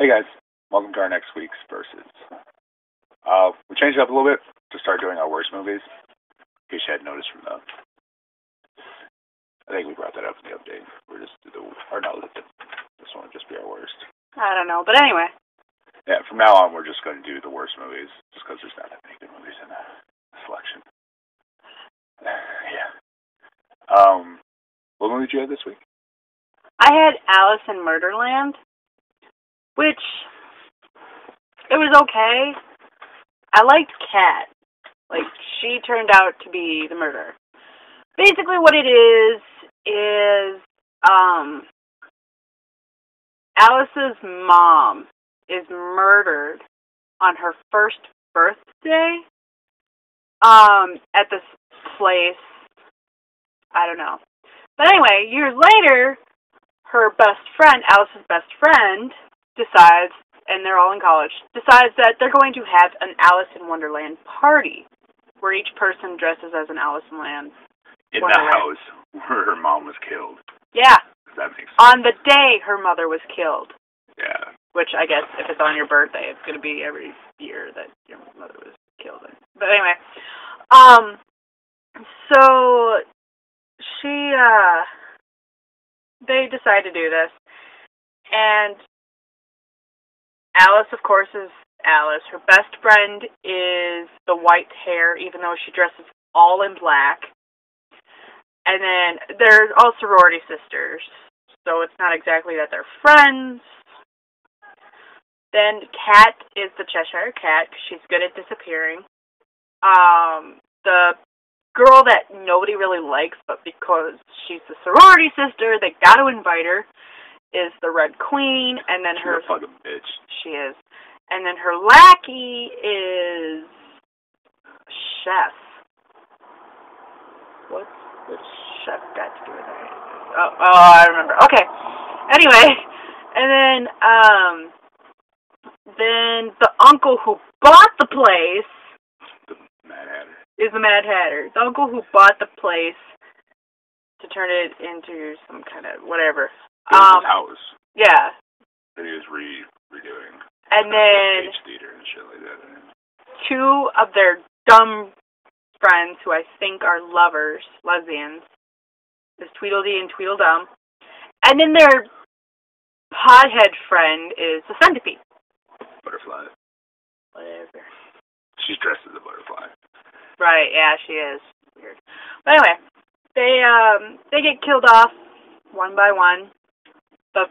Hey guys, welcome to our next week's Versus. We changed it up a little bit to start doing our worst movies. In case you hadn't noticed from the, I think we brought that up in the update. We're just this one would just be our worst. I don't know, but anyway. Yeah, from now on we're just going to do the worst movies, just because there's not that many good movies in the selection. Yeah. What movie did you have this week? I had Alice in Murderland, which, it was okay. I liked Kat. Like, she turned out to be the murderer. Basically what it is Alice's mom is murdered on her first birthday, at this place, I don't know. But anyway, years later, her best friend, Alice's best friend, decides, and they're all in college, decides that they're going to have an Alice in Wonderland party, where each person dresses as an Alice in Wonderland. In the house where her mom was killed. Yeah. That makes sense. On the day her mother was killed. Yeah. Which, I guess, if it's on your birthday, it's going to be every year that your mother was killed. But anyway, so they decide to do this, and Alice, of course, is Alice. Her best friend is the white hair, even though she dresses all in black. And then they're all sorority sisters, so it's not exactly that they're friends. Then Kat is the Cheshire Cat, because she's good at disappearing. The girl that nobody really likes, but because she's the sorority sister, they got to invite her, is the Red Queen, and then she's a fucking bitch. She is. And then her lackey is Chef. What's the Chef got to do with it? Oh, I remember. Okay. Anyway, and then the uncle who bought the place is the Mad Hatter. The uncle who bought the place to turn it into some kind of whatever. It was his house. Yeah. That he was redoing. And then stage theater and shit like that. Two of their dumb friends, who I think are lesbians, is Tweedledee and Tweedledum. And then their pothead friend is the Centipede. Butterfly. Whatever. She's dressed as a butterfly. Right, yeah, she is. Weird. But anyway, they get killed off one by one. The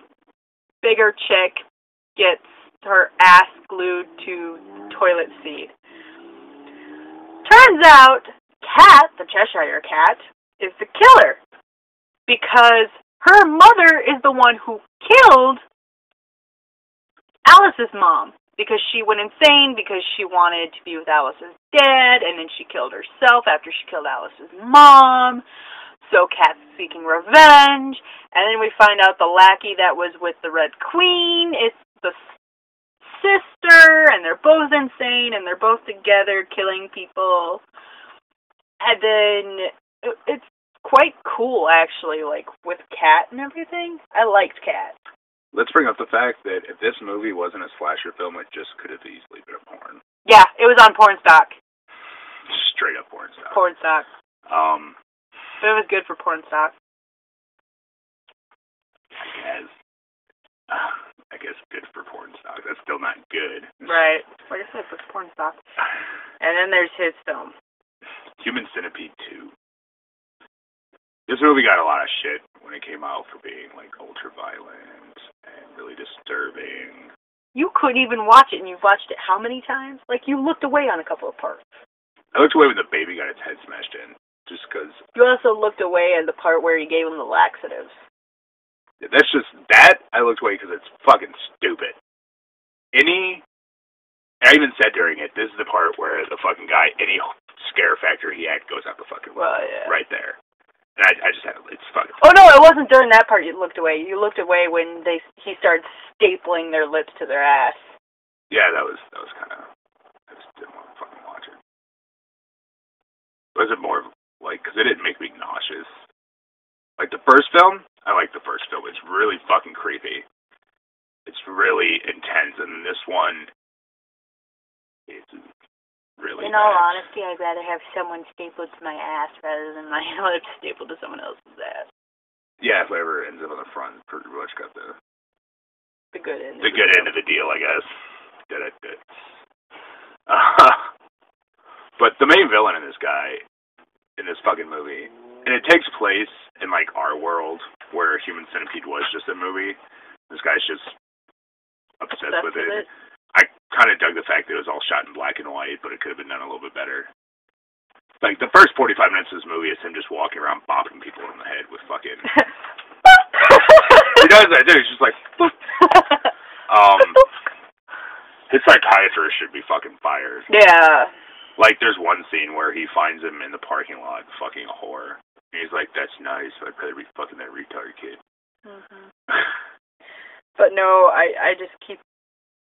bigger chick gets her ass glued to toilet seat. Turns out, Kat, the Cheshire Cat, is the killer. Because her mother is the one who killed Alice's mom. Because she went insane because she wanted to be with Alice's dad, and then she killed herself after she killed Alice's mom. So Kat's seeking revenge, and then we find out the lackey that was with the Red Queen is the sister, and they're both insane, and they're both together killing people. And then it's quite cool, actually, like, with Kat and everything. I liked Kat. Let's bring up the fact that if this movie wasn't a slasher film, it just could have easily been a porn. Yeah, it was on porn stock. Straight up porn stock. Porn stock. But it was good for porn stock. I guess good for porn stock. That's still not good. Right. Like I said, it's porn stock. And then there's his film. Human Centipede 2. This movie got a lot of shit when it came out for being, like, ultra-violent and really disturbing. You couldn't even watch it, and you've watched it how many times? Like, you looked away on a couple of parts. I looked away when the baby got its head smashed in, just because... You also looked away at the part where he gave him the laxatives. That's just... That, I looked away because it's fucking stupid. I even said during it, this is the part where the fucking guy, any scare factor he had goes out the fucking window. Well, yeah. Right there. And I just had it's fucking... Oh, no, it wasn't during that part you looked away. You looked away when he started stapling their lips to their ass. Yeah, that was kind of... I just didn't want to fucking watch it. Was it more like... Because it didn't make me nauseous. Like, the first film, I like the first film. It's really fucking creepy. It's it's really intense, and this one, it's really In all honesty, I'd rather have someone stapled to my ass rather than my lips stapled to someone else's ass. Yeah, whoever ends up on the front pretty much got the good end. The good end of the deal, I guess. But the main villain in this fucking movie, and it takes place in like our world where Human Centipede was just a movie. This guy's just obsessed with it. I kind of dug the fact that it was all shot in black and white, but it could have been done a little bit better. Like, the first 45 minutes of this movie is him just walking around bopping people in the head with fucking... He does that, too. He's just like... His psychiatrist should be fucking fired. Yeah. Like, there's one scene where he finds him in the parking lot fucking a whore. And he's like, that's nice. I'd rather be fucking that retard kid. Mm-hmm. But no, I just keep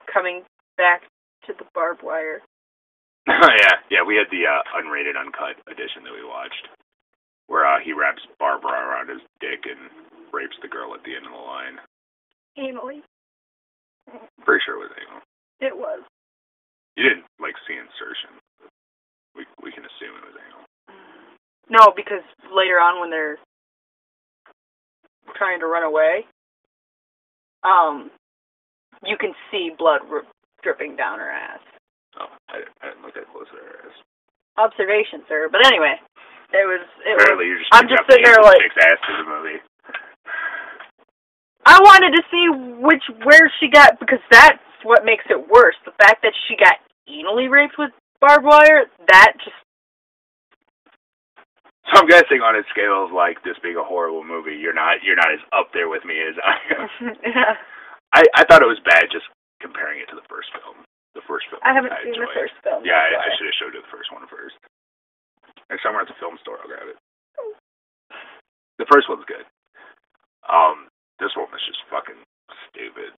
coming back to the barbed wire. Yeah, we had the unrated, uncut edition that we watched, where he wraps Barbara around his dick and rapes the girl at the end of the line. Anally. Pretty sure it was anal. It was. You didn't, like, see insertion. We can assume it was anal. No, because later on when they're trying to run away, you can see blood dripping down her ass. Oh, I didn't look that close at her ass. Observation, sir. But anyway, Apparently you're just I'm just sitting there like... ass to the movie. I wanted to see where she got, because that's what makes it worse. The fact that she got anally raped with barbed wire, that just... So I'm guessing on a scale of, like, this being a horrible movie, you're not as up there with me as I am. Yeah. I thought it was bad just comparing it to the first film. The first film. I haven't seen the first film. Yeah, I should have showed you the first one first. Next time we're at the film store, I'll grab it. The first one's good. This one was just fucking stupid.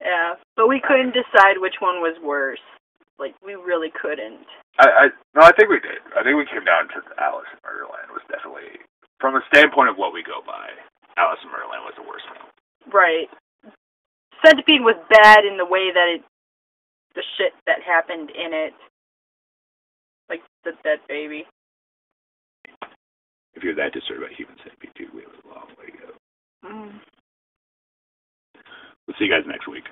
Yeah, but we couldn't decide which one was worse. Like, we really couldn't. No, I think we did. I think we came down to Alice in Murderland was definitely, from a standpoint of what we go by, Alice in Murderland was the worst film. Right. Centipede was bad in the way that the shit that happened in it. Like the dead baby. If you're that disturbed about Human Centipede 2, we have a long way to go. We'll see you guys next week.